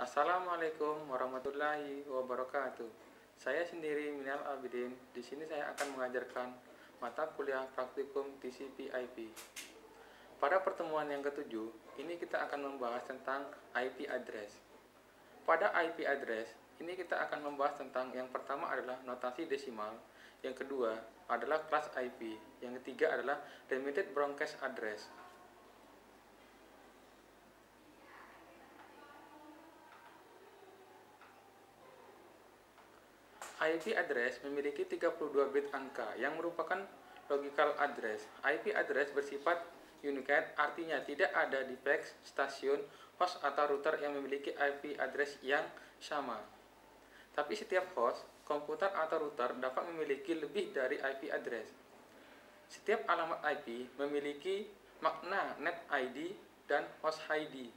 Assalamualaikum warahmatullahi wabarakatuh. Saya sendiri Minal Abidin. Di sini saya akan mengajarkan mata kuliah praktikum TCP/IP. Pada pertemuan yang ketujuh, ini kita akan membahas tentang IP address. Pada IP address, ini kita akan membahas tentang yang pertama adalah notasi desimal, yang kedua adalah kelas IP, yang ketiga adalah limited broadcast address. IP address memiliki 32 bit angka yang merupakan logical address. IP address bersifat unique, artinya tidak ada defect stasiun, host atau router yang memiliki IP address yang sama. Tapi setiap host, komputer atau router dapat memiliki lebih dari IP address. Setiap alamat IP memiliki makna net ID dan host ID.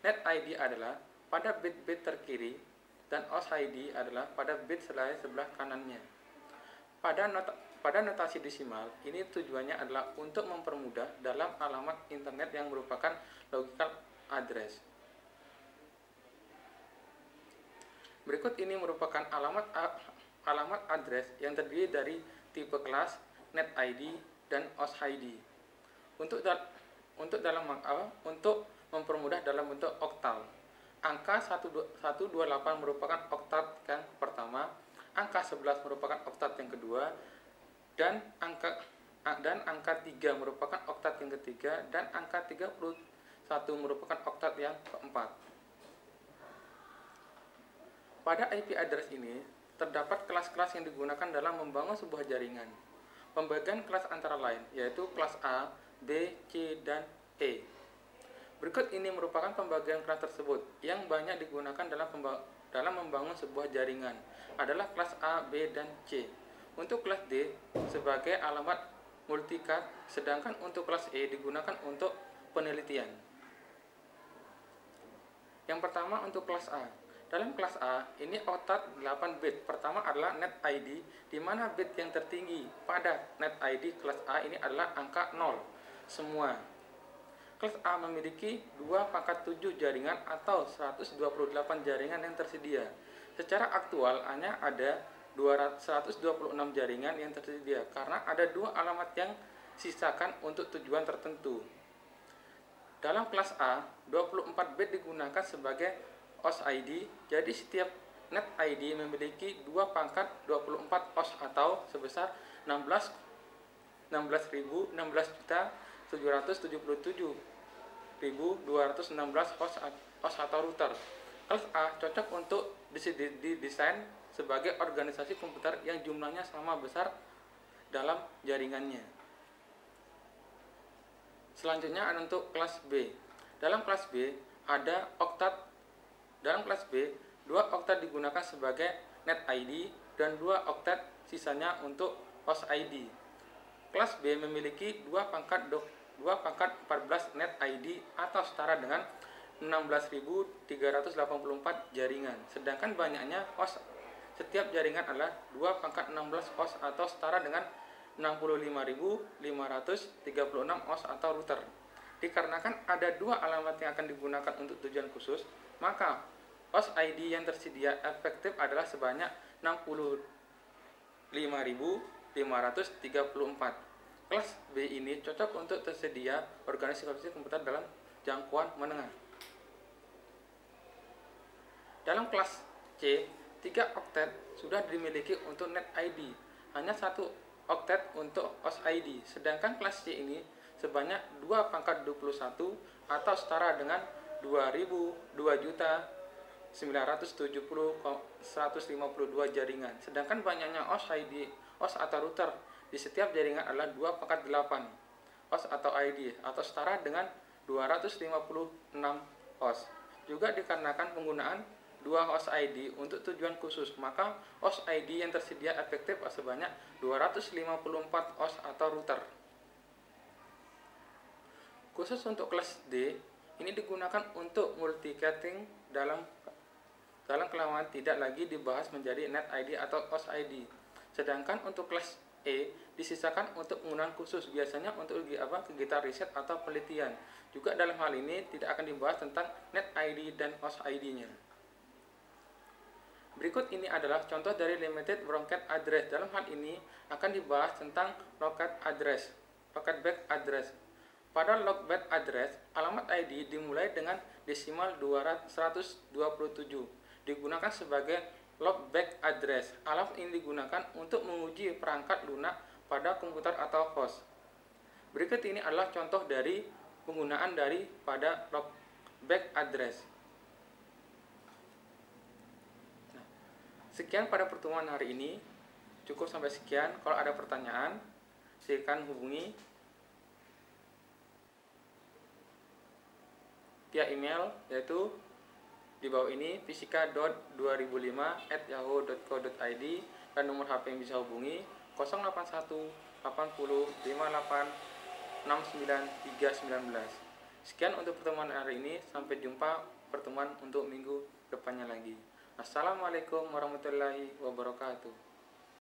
Net ID adalah pada bit-bit terkiri dan host ID adalah pada bit sebelah kanannya. Pada notasi desimal, ini tujuannya adalah untuk mempermudah dalam alamat internet yang merupakan logical address. Berikut ini merupakan alamat address yang terdiri dari tipe kelas, net ID, dan host ID. Untuk mempermudah dalam bentuk oktal. Angka 128 merupakan oktat yang pertama, angka 11 merupakan oktat yang kedua, dan angka 3 merupakan oktat yang ketiga, dan angka 31 merupakan oktat yang keempat. Pada IP address ini, terdapat kelas-kelas yang digunakan dalam membangun sebuah jaringan. Pembagian kelas antara lain, yaitu kelas A, B, C, dan E. Berikut ini merupakan pembagian kelas tersebut yang banyak digunakan dalam membangun sebuah jaringan adalah kelas A, B, dan C. Untuk kelas D sebagai alamat multicast, sedangkan untuk kelas E digunakan untuk penelitian. Yang pertama untuk kelas A. Dalam kelas A, ini oktat 8 bit. Pertama adalah net ID, di mana bit yang tertinggi pada net ID kelas A ini adalah angka 0 semua. Kelas A memiliki 2/7 jaringan atau 128 jaringan yang tersedia. Secara aktual hanya ada 126 jaringan yang tersedia karena ada 2 alamat yang sisakan untuk tujuan tertentu. Dalam kelas A, 24 bit digunakan sebagai host ID, jadi setiap net ID memiliki 2/24 host atau sebesar 16.777.216 host atau router. Kelas A cocok untuk didesain sebagai organisasi komputer yang jumlahnya sama besar dalam jaringannya. Selanjutnya ada untuk kelas B. Dalam kelas B ada oktat. Dalam kelas B, 2 oktat digunakan sebagai net ID dan 2 oktat sisanya untuk host ID. Kelas B memiliki 2/14 net ID atau setara dengan 16.384 jaringan. Sedangkan banyaknya host setiap jaringan adalah 2/16 host atau setara dengan 65.536 host atau router. Dikarenakan ada 2 alamat yang akan digunakan untuk tujuan khusus, maka host ID yang tersedia efektif adalah sebanyak 65.534. Kelas B ini cocok untuk tersedia organisasi komputer dalam jangkauan menengah. Dalam kelas C, 3 oktet sudah dimiliki untuk net ID, hanya 1 oktet untuk host ID. Sedangkan kelas C ini sebanyak 2/21 atau setara dengan 2.970.152 jaringan. Sedangkan banyaknya host ID, host atau router di setiap jaringan adalah 2/8 host atau ID atau setara dengan 256 host. Juga dikarenakan penggunaan 2 host ID untuk tujuan khusus, maka host ID yang tersedia efektif sebanyak 254 host atau router. Khusus untuk kelas D, ini digunakan untuk multicasting dalam kelaman tidak lagi dibahas menjadi net ID atau host ID. Sedangkan untuk kelas E disisakan untuk penggunaan khusus, biasanya untuk kegiatan riset atau penelitian. Juga dalam hal ini tidak akan dibahas tentang net ID dan host ID-nya. Berikut ini adalah contoh dari limited broadcast address. Dalam hal ini akan dibahas tentang local address, local back address. Pada local address, alamat ID dimulai dengan desimal 127, digunakan sebagai loopback address. Alamat ini digunakan untuk menguji perangkat lunak pada komputer atau host. Berikut ini adalah contoh dari penggunaan pada loopback address. Sekian pada pertemuan hari ini. Cukup sampai sekian. Kalau ada pertanyaan, silakan hubungi via email, yaitu di bawah ini fisika.2005@yahoo.co.id, dan nomor HP yang bisa hubungi 081 80 58 69 319. Sekian untuk pertemuan hari ini. Sampai jumpa pertemuan untuk minggu depannya lagi. Assalamualaikum warahmatullahi wabarakatuh.